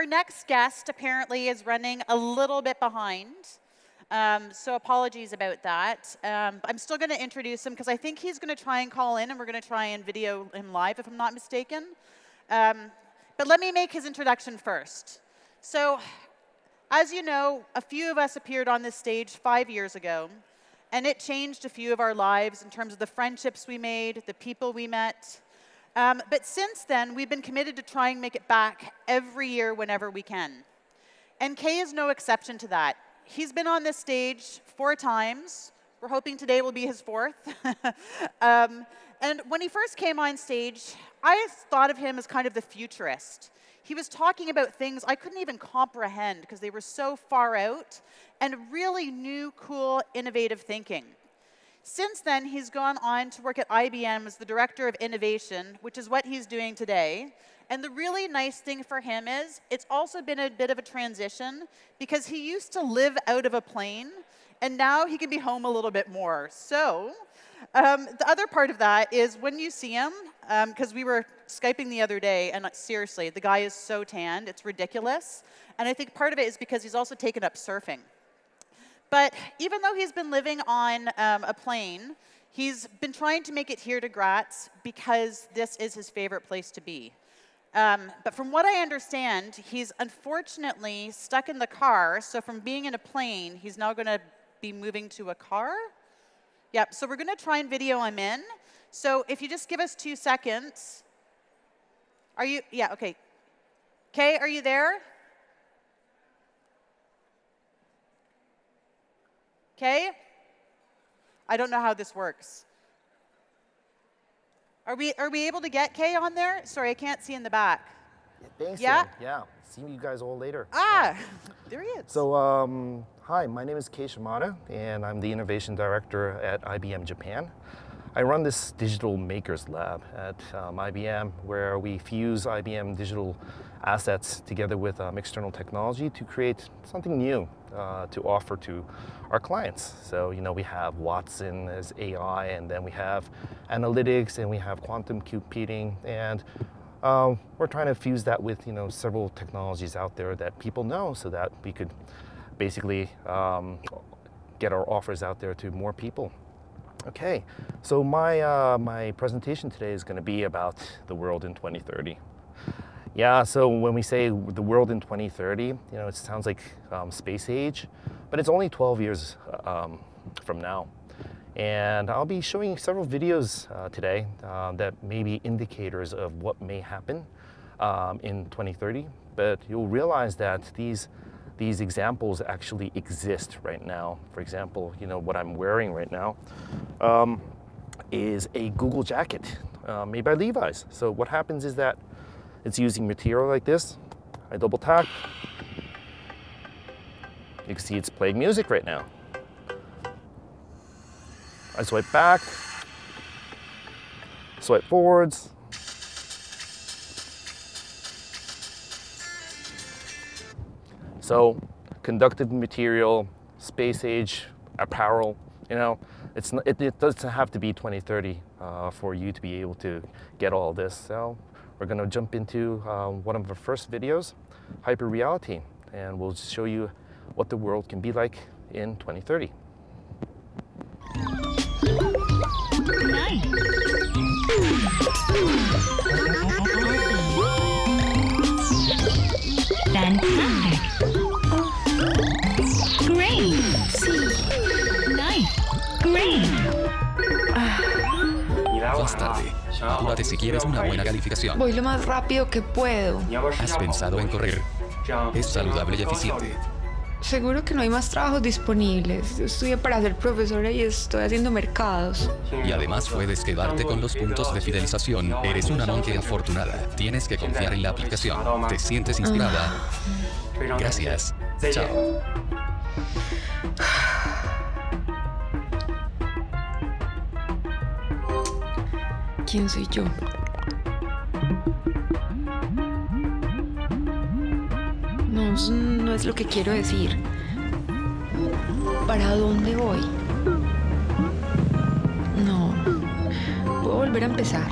next guest apparently is running a little bit behind. So apologies about that. I'm still going to introduce him because I think he's going to try and call in, and we're going to try and video him live, if I'm not mistaken. But let me make his introduction first. So as you know, a few of us appeared on this stage 5 years ago, and it changed a few of our lives in terms of the friendships we made, the people we met. But since then, we've been committed to try and make it back every year whenever we can. And Kei is no exception to that. He's been on this stage 4 times. We're hoping today will be his 4th. And when he first came on stage, I thought of him as kind of the futurist. He was talking about things I couldn't even comprehend because they were so far out, and really new, cool, innovative thinking. Since then, he's gone on to work at IBM as the Director of Innovation, which is what he's doing today. And the really nice thing for him is it's also been a bit of a transition because he used to live out of a plane, and now he can be home a little bit more. So the other part of that is when you see him, because we were Skyping the other day, and seriously, the guy is so tanned, it's ridiculous. And I think part of it is because he's also taken up surfing. But even though he's been living on a plane, he's been trying to make it here to Graz because this is his favorite place to be. But from what I understand, he's unfortunately stuck in the car. So from being in a plane, he's now going to be moving to a car. Yep, so we're going to try and video him in. So if you just give us 2 seconds. Are you? Yeah, OK. Kei, are you there? Kei? I don't know how this works. Are we able to get Kei on there? Sorry, I can't see in the back. Yeah, thanks. Yeah? Yeah. See you guys all later. Ah, there he is. So, hi, my name is Kei Shimada, and I'm the Innovation Director at IBM Japan. I run this digital makers lab at IBM, where we fuse IBM digital assets together with external technology to create something new to offer to our clients. So, you know, we have Watson as AI, and then we have analytics, and we have quantum computing, and we're trying to fuse that with, you know, several technologies out there that people know, so that we could basically get our offers out there to more people. Okay, so my presentation today is going to be about the world in 2030. Yeah, so when we say the world in 2030, you know, it sounds like space age, but it's only 12 years from now. And I'll be showing several videos today that may be indicators of what may happen in 2030, but you'll realize that these examples actually exist right now. For example, you know, what I'm wearing right now is a Google jacket made by Levi's. So what happens is that it's using material like this. I double tap. You can see it's playing music right now. I swipe back, swipe forwards. So, conductive material, space age, apparel, you know, it doesn't have to be 2030 for you to be able to get all this. So, we're going to jump into one of our first videos, hyper reality, and we'll show you what the world can be like in 2030. Fantastic. Great. Nice. Great. Más tarde, apúrate si quieres una buena calificación. Voy lo más rápido que puedo. ¿Has pensado en correr? Es saludable y eficiente. Seguro que no hay más trabajos disponibles. Yo estudié para ser profesora y estoy haciendo mercados. Y además puedes quedarte con los puntos de fidelización. Eres una monkey afortunada. Tienes que confiar en la aplicación. ¿Te sientes inspirada? Gracias. Chao. ¿Quién soy yo? No, eso no es lo que quiero decir. ¿Para dónde voy? No. Puedo volver a empezar.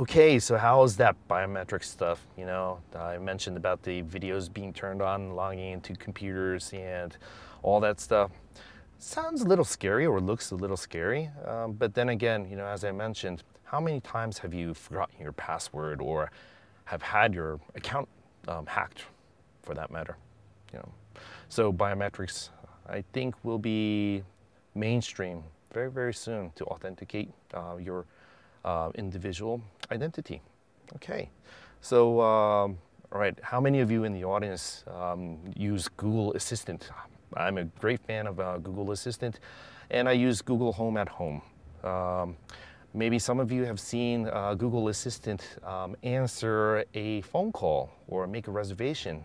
Okay, so how is that biometric stuff? You know, I mentioned about the videos being turned on, logging into computers and all that stuff. Sounds a little scary or looks a little scary, but then again, you know, as I mentioned, how many times have you forgotten your password or have had your account hacked, for that matter? You know, so biometrics, I think, will be mainstream very, very soon to authenticate your individual identity. Okay, so all right, how many of you in the audience use Google Assistant? I'm a great fan of Google Assistant, and I use Google Home at home. Maybe some of you have seen Google Assistant answer a phone call or make a reservation.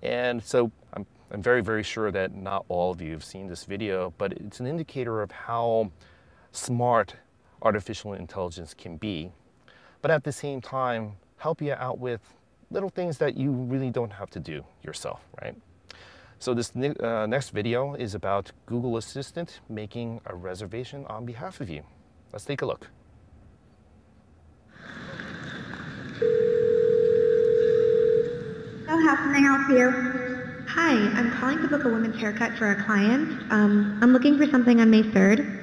And so I'm very, very sure that not all of you have seen this video, but it's an indicator of how smart artificial intelligence can be, but at the same time, help you out with little things that you really don't have to do yourself, right? So this next video is about Google Assistant making a reservation on behalf of you. Let's take a look. So how can I help you? Hi, I'm calling to book a women's haircut for a client. I'm looking for something on May 3rd.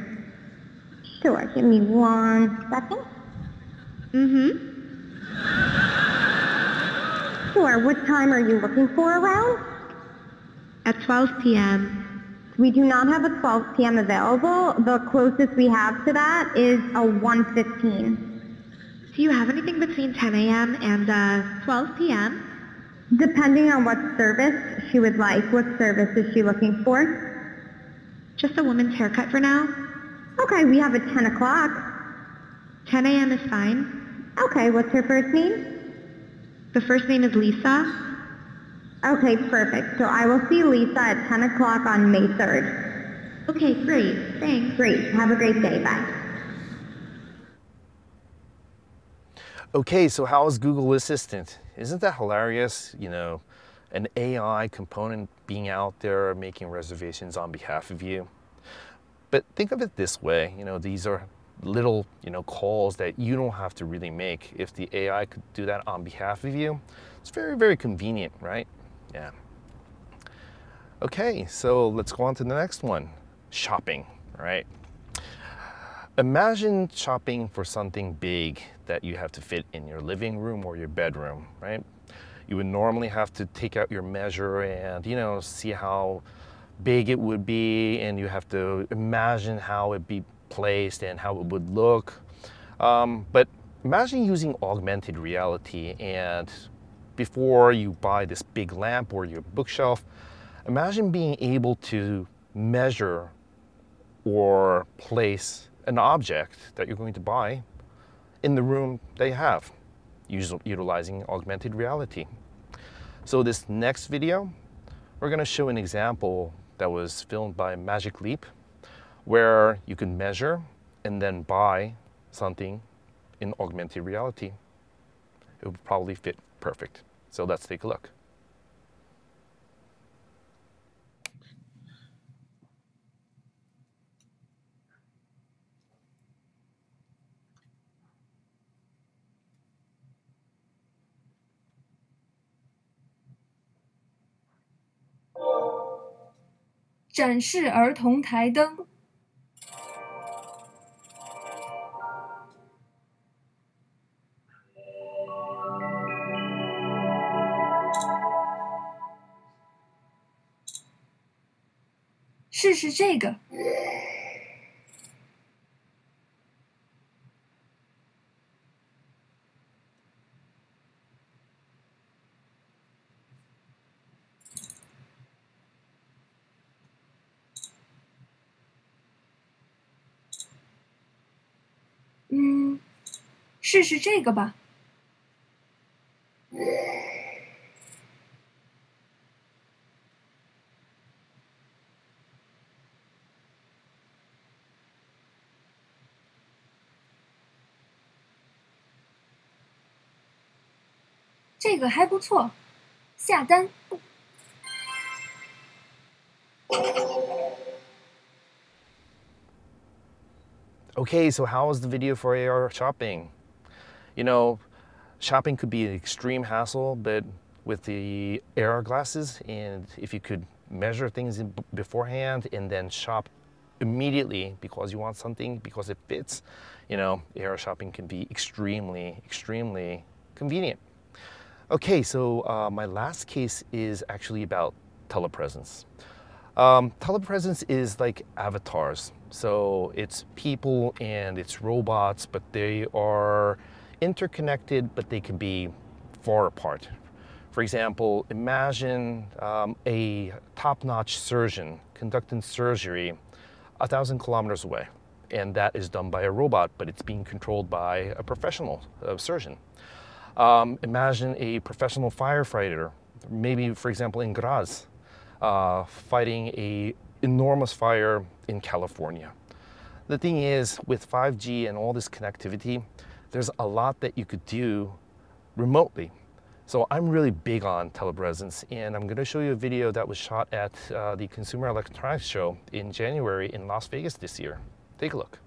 Sure, give me 1 second. Sure, what time are you looking for around? At 12 p.m. We do not have a 12 p.m. available. The closest we have to that is a 1:15. Do you have anything between 10 a.m. and 12 p.m.? Depending on what service she would like. What service is she looking for? Just a woman's haircut for now. Okay, we have a 10 o'clock. 10 a.m. is fine. Okay, what's her first name? The first name is Lisa. Okay, perfect. So I will see Lisa at 10 o'clock on May 3rd. Okay, great. Thanks. Great. Have a great day. Bye. Okay, so how is Google Assistant? Isn't that hilarious? You know, an AI component being out there making reservations on behalf of you. But think of it this way, you know, these are little, you know, calls that you don't have to really make. If the AI could do that on behalf of you, it's very, very convenient, right? Yeah. Okay, so let's go on to the next one. Shopping, right? Imagine shopping for something big that you have to fit in your living room or your bedroom, right? You would normally have to take out your measure and, you know, see how big it would be, and you have to imagine how it'd be placed and how it would look. But imagine using augmented reality, and before you buy this big lamp or your bookshelf, imagine being able to measure or place an object that you're going to buy in the room that you have, utilizing augmented reality. So this next video, we're going to show an example that was filmed by Magic Leap, where you can measure and then buy something in augmented reality. It would probably fit perfect. So let's take a look. "展示儿童台灯。试试这个。试试这个吧。这个还不错，下单。Okay, so how was the video for AR shopping? You know, shopping could be an extreme hassle, but with the AR glasses, and if you could measure things beforehand and then shop immediately because you want something, because it fits, you know, AR shopping can be extremely, extremely convenient. Okay, so my last case is actually about telepresence. Telepresence is like avatars. So it's people and it's robots, but they are interconnected, but they can be far apart. For example, imagine a top-notch surgeon conducting surgery 1,000 kilometers away, and that is done by a robot, but it's being controlled by a professional surgeon. Imagine a professional firefighter, maybe, for example, in Graz, fighting an enormous fire in California. The thing is, with 5G and all this connectivity, there's a lot that you could do remotely. So I'm really big on telepresence, and I'm going to show you a video that was shot at the Consumer Electronics Show in January in Las Vegas this year. Take a look.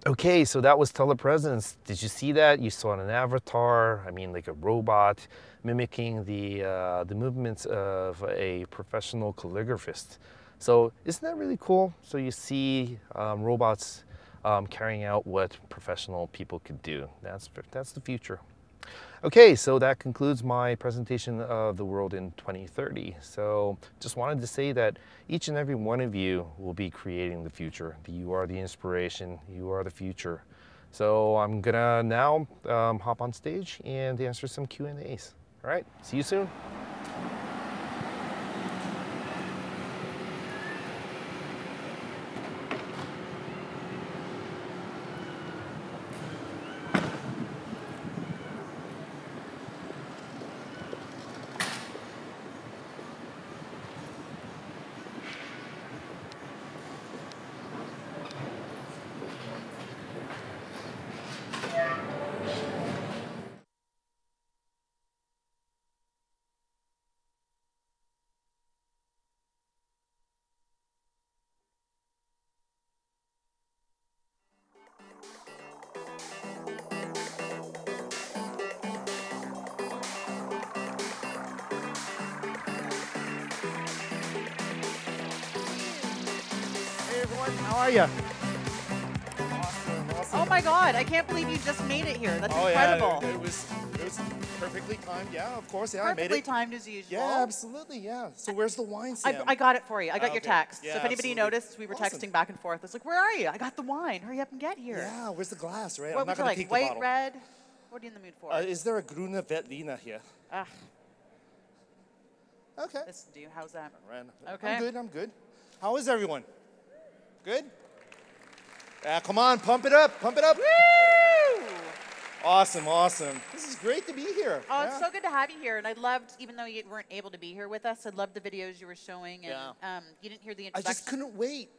Okay, so that was telepresence. Did you see that? You saw an avatar, I mean like a robot, mimicking the movements of a professional calligraphist. So isn't that really cool? So you see robots carrying out what professional people could do. That's the future. Okay, so that concludes my presentation of the world in 2030. So just wanted to say that each and every one of you will be creating the future. You are the inspiration, you are the future. So I'm gonna now hop on stage and answer some Q&As. All right, see you soon. How are you? Awesome. Oh my God, I can't believe you just made it here. That's incredible. Yeah, it was perfectly timed. Yeah, of course. Yeah, perfectly I made it. timed as usual. Yeah, absolutely. Yeah. So where's the wine, Sam? I got it for you. I got your okay. text. Yeah, so if anybody noticed, we were texting back and forth. I was like, where are you? I got the wine. Hurry up and get here. Yeah, where's the glass, right? What I'm not would you going to like? take the White, bottle. red? What are you in the mood for? Is there a Grüne Veltliner here? Okay. Listen to you. How's that? Okay. I'm good. How is everyone? Good? Yeah, come on, pump it up. Woo! Awesome. This is great to be here. Oh, it's so good to have you here. And I loved, even though you weren't able to be here with us, I loved the videos you were showing. And you didn't hear the introduction. I just couldn't wait.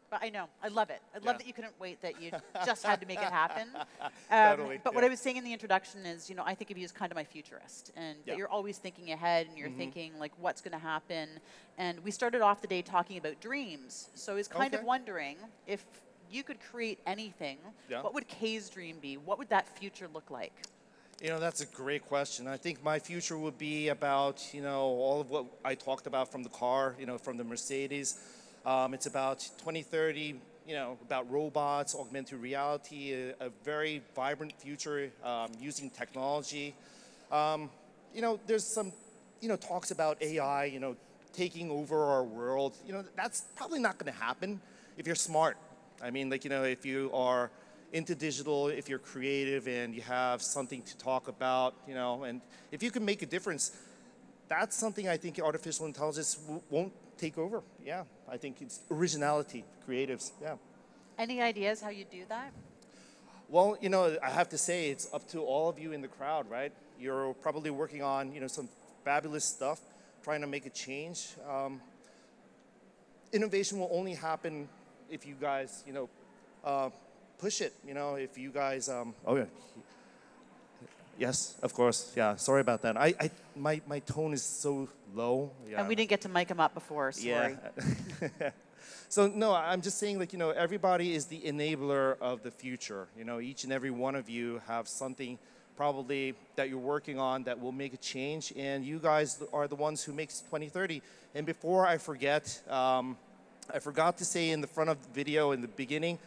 But I know. I love it. I love that you couldn't wait, that you just had to make it happen. Totally. But what I was saying in the introduction is, I think of you as kind of my futurist. And that you're always thinking ahead, and you're thinking, like, what's going to happen. And we started off the day talking about dreams. So I was kind of wondering if you could create anything, what would Kei's dream be? What would that future look like? You know, that's a great question. I think my future would be about, you know, all of what I talked about from the car, you know, from the Mercedes. It's about 2030, you know, about robots, augmented reality, a very vibrant future using technology. You know, there's some, you know, talks about AI, you know, taking over our world. You know, that's probably not going to happen if you're smart. I mean, like, you know, if you are into digital, if you're creative and you have something to talk about, you know, and if you can make a difference, that's something I think artificial intelligence won't take over. Yeah, I think it's originality, creatives, yeah. Any ideas how you do that? Well, you know, I have to say it's up to all of you in the crowd, right? You're probably working on, you know, some fabulous stuff, trying to make a change. Innovation will only happen if you guys, you know, push it, you know, if you guys, oh yeah, yes, of course, yeah, sorry about that. My tone is so low. Yeah. And we didn't get to mic him up before, sorry. Yeah. So no, I'm just saying, like, you know, everybody is the enabler of the future. You know, each and every one of you have something probably that you're working on that will make a change, and you guys are the ones who makes 2030. And before I forget, I forgot to say in the front of the video in the beginning,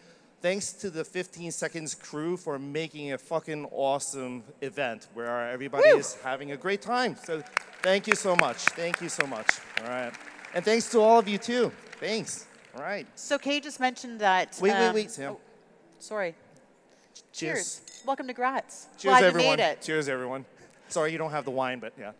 thanks to the 15 Seconds crew for making a fucking awesome event where everybody is having a great time. So thank you so much. Thank you so much. All right. And thanks to all of you too. Thanks. All right. So Kei just mentioned that... Wait, Sam. Oh, sorry. Cheers. Welcome to Graz. Cheers, Glad everyone. You made it. Cheers, everyone. Sorry you don't have the wine, but yeah.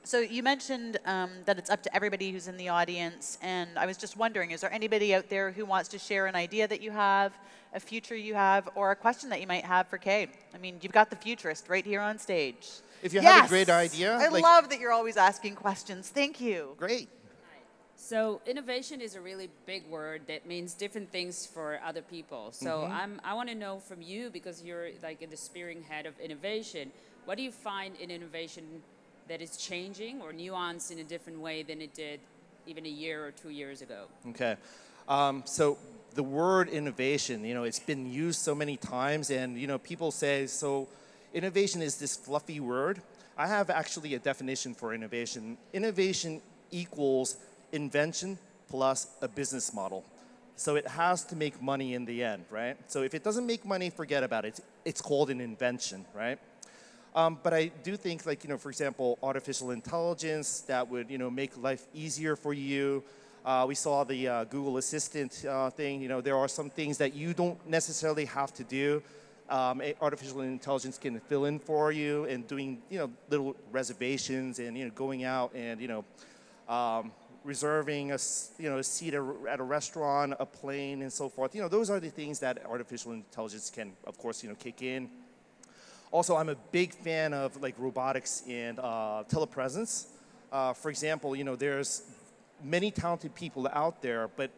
So you mentioned that it's up to everybody who's in the audience, and I was just wondering, is there anybody out there who wants to share an idea that you have, a future you have, or a question that you might have for Kei? I mean, you've got the futurist right here on stage. If you have a great idea. I love that you're always asking questions. Thank you. Great. So innovation is a really big word that means different things for other people. So I want to know from you, because you're like in the spearing head of innovation, what do you find in innovation that is changing or nuanced in a different way than it did even a year or 2 years ago? Okay. So the word innovation, you know, it's been used so many times, and, you know, people say, so innovation is this fluffy word. I have actually a definition for innovation. Innovation equals invention plus a business model. So it has to make money in the end, right? So if it doesn't make money, forget about it. It's called an invention, right? But I do think, like, you know, for example, artificial intelligence that would, you know, make life easier for you. We saw the Google Assistant thing. You know, there are some things that you don't necessarily have to do. Artificial intelligence can fill in for you and doing, you know, little reservations and, you know, going out and, you know, reserving a seat at a restaurant, a plane, and so forth. You know, those are the things that artificial intelligence can, of course, you know, kick in. Also, I'm a big fan of like robotics and telepresence. For example, you know, there's many talented people out there, but,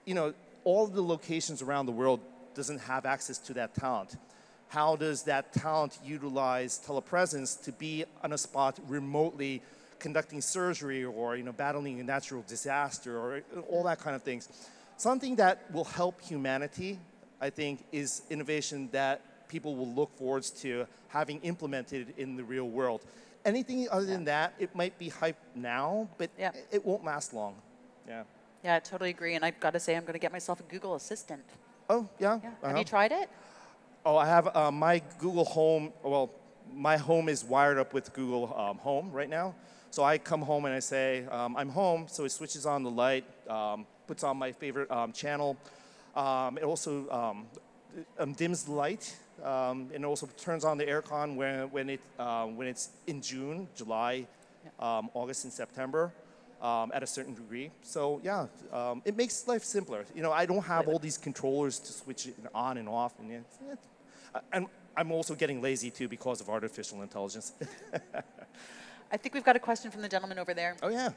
you know, all of the locations around the world doesn't have access to that talent. How does that talent utilize telepresence to be on a spot remotely conducting surgery or, you know, battling a natural disaster or all that kind of things? Something that will help humanity, I think, is innovation that people will look forward to having implemented in the real world. Anything other than that, it might be hype now, but it won't last long. Yeah. Yeah, I totally agree. And I've got to say, I'm going to get myself a Google Assistant. Oh, yeah? Have you tried it? Oh, I have my Google Home. Well, my home is wired up with Google Home right now. So I come home and I say, I'm home. So it switches on the light, puts on my favorite channel. It also dims the light. And also turns on the aircon when it's in June, July, August, and September at a certain degree. So yeah, it makes life simpler. You know, I don't have all these controllers to switch it on and off. And I'm also getting lazy too because of artificial intelligence. I think we've got a question from the gentleman over there. Oh yeah.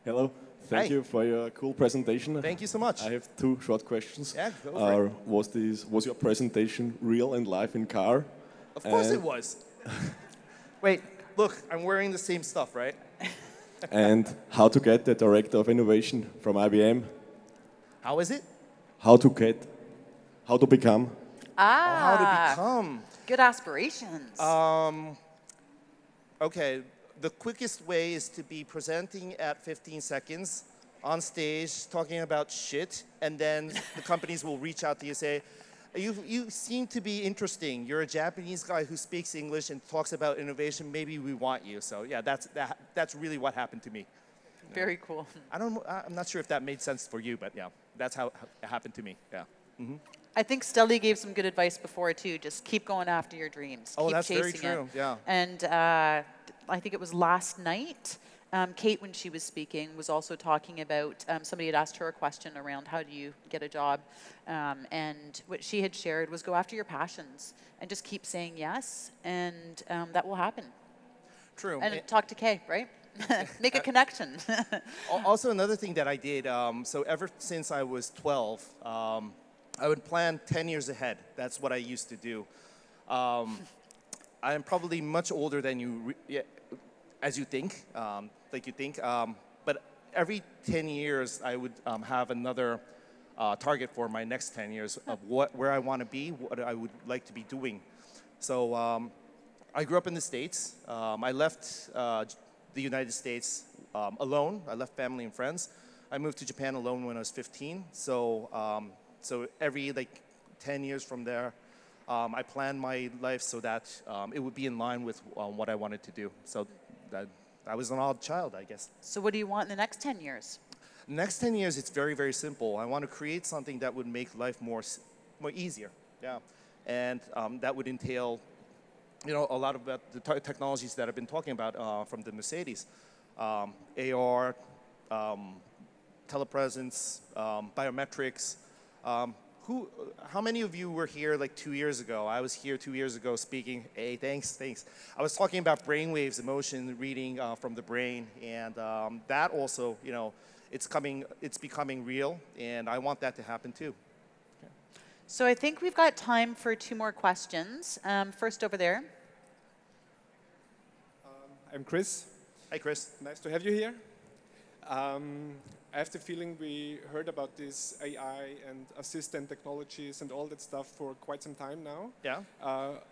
Hello. Thank you for your cool presentation. Thank you so much. I have 2 short questions. Yeah, go for it. Was your presentation real and live in car? Of course it was. Wait, look, I'm wearing the same stuff, right? And how to get the director of innovation from IBM? How is it? How to become? How to become. Good aspirations. Okay, the quickest way is to be presenting at 15 seconds on stage, talking about shit, and then the companies will reach out to you and say, you seem to be interesting. You're a Japanese guy who speaks English and talks about innovation. Maybe we want you. So yeah, that's really what happened to me. Very cool. I'm not sure if that made sense for you, but yeah, that's how it happened to me. Yeah. Mm-hmm. I think Stelly gave some good advice before too. Just keep going after your dreams. Oh, keep that's chasing very true. it. Yeah. And I think it was last night, Kate, when she was speaking, was also talking about somebody had asked her a question around how do you get a job, and what she had shared was go after your passions and just keep saying yes, and that will happen. True. And talk to Kay, right? Make a connection. Also, another thing that I did, so ever since I was 12, I would plan 10 years ahead. That's what I used to do. I am probably much older than you, as you think, but every 10 years I would have another target for my next 10 years of where I want to be, what I would like to be doing. So I grew up in the States. I left the United States alone. I left family and friends. I moved to Japan alone when I was 15. So every 10 years from there, I planned my life so that it would be in line with what I wanted to do. So I was an odd child, I guess. So what do you want in the next 10 years? Next 10 years, it's very, very simple. I want to create something that would make life more easier. Yeah, and that would entail, a lot of the technologies that I've been talking about from the Mercedes, AR, telepresence, biometrics. How many of you were here 2 years ago? I was here 2 years ago speaking. Hey, thanks. I was talking about brainwaves, emotion reading from the brain, and that also, it's becoming real, and I want that to happen too. Okay. So I think we've got time for 2 more questions. First over there. I'm Chris. Hi, Chris. Nice to have you here. I have the feeling we heard about this AI and assistant technologies and all that stuff for quite some time now. Yeah.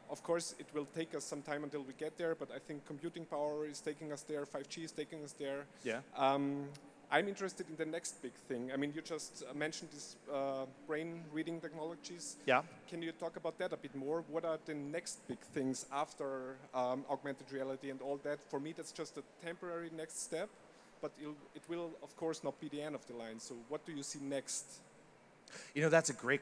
Of course, it will take us some time until we get there, but I think computing power is taking us there, 5G is taking us there. Yeah. I'm interested in the next big thing. I mean, you just mentioned these brain reading technologies. Yeah. Can you talk about that a bit more? What are the next big things after augmented reality and all that? For me, that's just a temporary next step. But it will, of course, not be the end of the line. So what do you see next? That's a great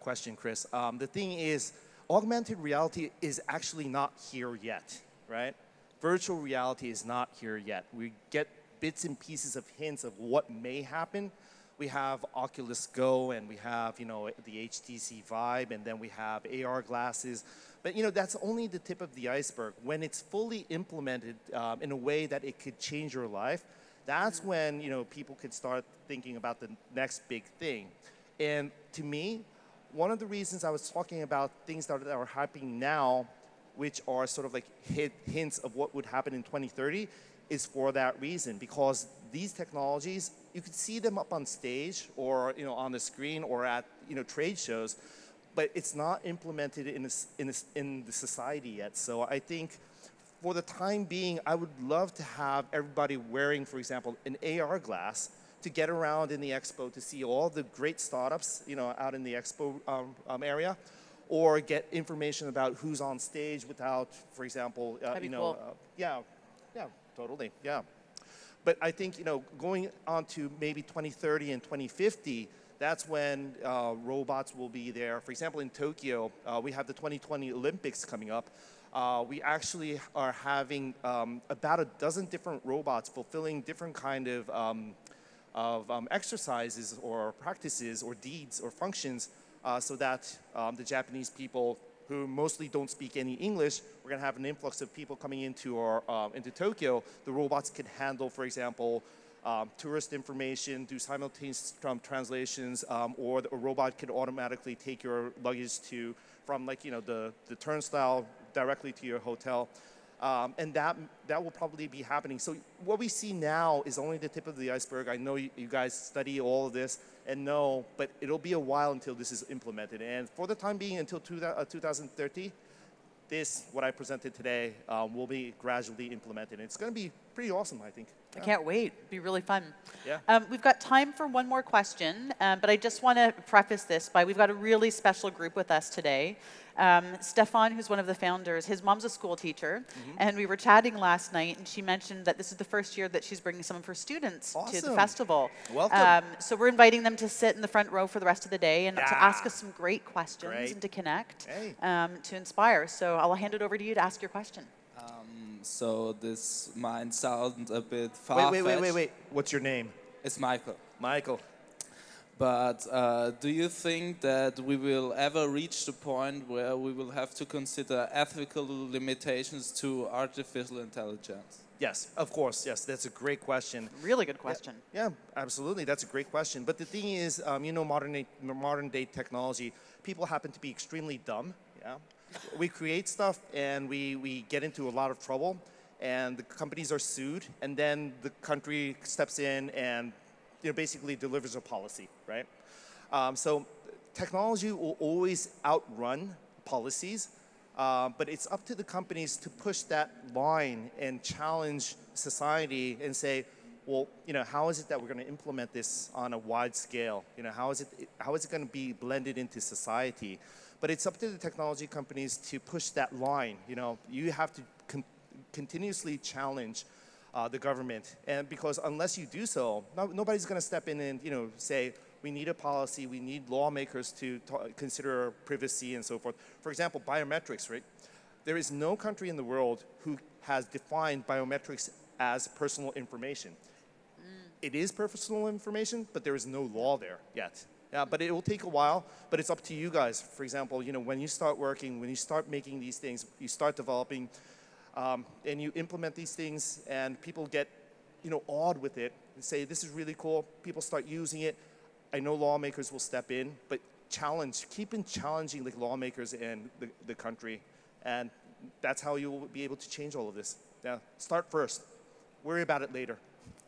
question, Chris. The thing is, augmented reality is actually not here yet, right? Virtual reality is not here yet. We get bits and pieces of hints of what may happen. We have Oculus Go, and we have, the HTC Vive, and then we have AR glasses. But, that's only the tip of the iceberg. When it's fully implemented in a way that it could change your life, that's when, people could start thinking about the next big thing. And to me, one of the reasons I was talking about things that are happening now, which are sort of hints of what would happen in 2030, is for that reason. Because these technologies, you could see them up on stage or, on the screen or at, trade shows, but it's not implemented in the society yet. So I think for the time being, I would love to have everybody wearing, for example, an AR glass to get around in the expo to see all the great startups, out in the expo area, or get information about who's on stage without, for example, cool. Yeah, totally, yeah. But I think, going on to maybe 2030 and 2050, that's when robots will be there. For example, in Tokyo, we have the 2020 Olympics coming up. We actually are having about a dozen different robots fulfilling different kind of exercises or practices or deeds or functions so that the Japanese people who mostly don't speak any English, we're going to have an influx of people coming into Tokyo. The robots can handle, for example, tourist information, do simultaneous translations, or a robot could automatically take your luggage from the turnstile directly to your hotel. And that will probably be happening. So what we see now is only the tip of the iceberg. I know you guys study all of this and know, but it'll be a while until this is implemented. And for the time being, until 2030, what I presented today, will be gradually implemented. And it's going to be pretty awesome, I think. I can't wait. It'll be really fun. Yeah. We've got time for one more question, but I just want to preface this by we've got a really special group with us today. Stefan, who's one of the founders, his mom's a school teacher, and we were chatting last night, and she mentioned that this is the first year that she's bringing some of her students to the festival. Welcome. So we're inviting them to sit in the front row for the rest of the day and to ask us some great questions and to connect, to inspire. So I'll hand it over to you to ask your question. So this might sound a bit far-fetched. Wait. What's your name? It's Michael. Michael. But do you think that we will ever reach the point where we will have to consider ethical limitations to artificial intelligence? Yes, of course. Yes, that's a great question. Really good question. Yeah, absolutely. That's a great question. But the thing is, you know, modern day technology, people happen to be extremely dumb. Yeah. We create stuff and we get into a lot of trouble, and the companies are sued, and then the country steps in and basically delivers a policy, right? So technology will always outrun policies, but it's up to the companies to push that line and challenge society and say, well, you know, how is it that we're going to implement this on a wide scale? You know, how is it going to be blended into society? But it's up to the technology companies to push that line. You know, you have to continuously challenge the government, and because unless you do so, nobody's going to step in and say we need a policy, we need lawmakers to consider privacy and so forth. For example, biometrics, right? There is no country in the world who has defined biometrics as personal information. It is personal information, but there is no law there yet. Yeah, but it will take a while, but it's up to you guys. For example, you know, when you start working, when you start making these things, you start developing, and you implement these things, and people get, awed with it and say, this is really cool. People start using it. I know lawmakers will step in, but keep on challenging the lawmakers and the country, and that's how you will be able to change all of this. Yeah, start first. Worry about it later.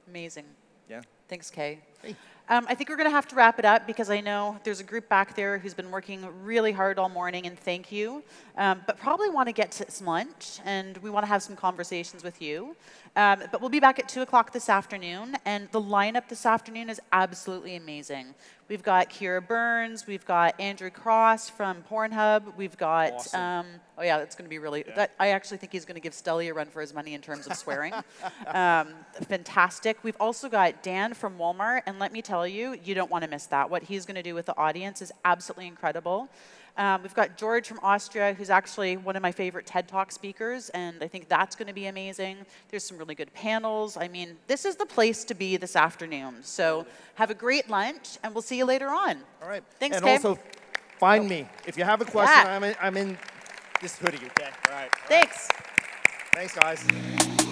Amazing. Yeah. Thanks, Kei. Hey. I think we're going to have to wrap it up because I know there's a group back there who's been working really hard all morning, and thank you. But probably want to get to some lunch, and we want to have some conversations with you. But we'll be back at 2 o'clock this afternoon, and the lineup this afternoon is absolutely amazing. We've got Kira Burns, we've got Andrew Cross from Pornhub, we've got, awesome. Oh yeah, that's going to be really, I actually think he's going to give Stelly a run for his money in terms of swearing. Fantastic. We've also got Dan from Walmart, and let me tell you, you don't want to miss that. What he's going to do with the audience is absolutely incredible. We've got George from Austria, who's actually one of my favorite TED Talk speakers, and I think that's going to be amazing. There's some really good panels. I mean, this is the place to be this afternoon. So have a great lunch, and we'll see you later on. All right. Thanks, and Kei. also, find me. If you have a question, I'm in this hoodie, okay? All right. Thanks. Thanks, guys.